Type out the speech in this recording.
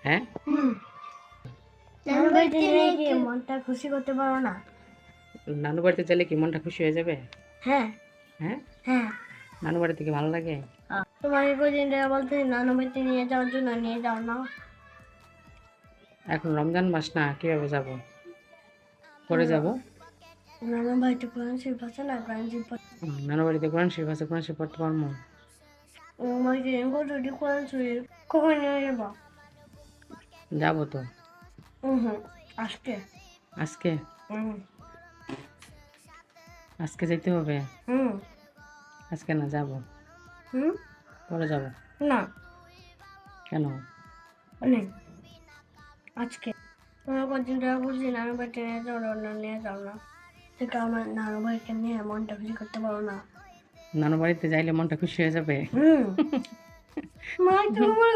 হ্যাঁ, নানু বাড়িতে নিয়ে গিয়ে মনটা খুশি করতে পারো না? নানু বাড়িতে গেলে কি মনটা খুশি হয়ে যাবে? হ্যাঁ হ্যাঁ, হ্যাঁ। নানু বাড়ি থেকে ভালো লাগে? তোমাকে কদিন ধরে বলতে নানু বাড়িতে নিয়ে যাওয়ার জন্য, নিয়ে যাও না। এখন রমজান মাস না, কিভাবে যাব? পরে যাব। নানু বাড়িতে কোরআন শরীফ আছে না, কোরআন শরীফ নানু বাড়িতে কোরআন শরীফ আছে, কোরআন শরীফ পড়তে পারবো? বাড়িতে যদি কোরআন শরীফ কখন নিয়ে যাবো? যাবো তো। হুম, আজকে। আজকে? হুম আজকে যেতে হবে? হুম আজকে না, যাব হুম। পরে যাব। না, কেন? অনেক আজকে। তোমার কদিন ধরে বলছি নানু বাড়িতে নিয়ে যাও না, নিয়ে যাও না। সেটা আমার নানু বাড়িতে নিয়ে মনটা খুশি করতে পারো না। নানু বাড়িতে যাইলে মনটা খুশি হয়ে যাবে? হুম। মা, তুমি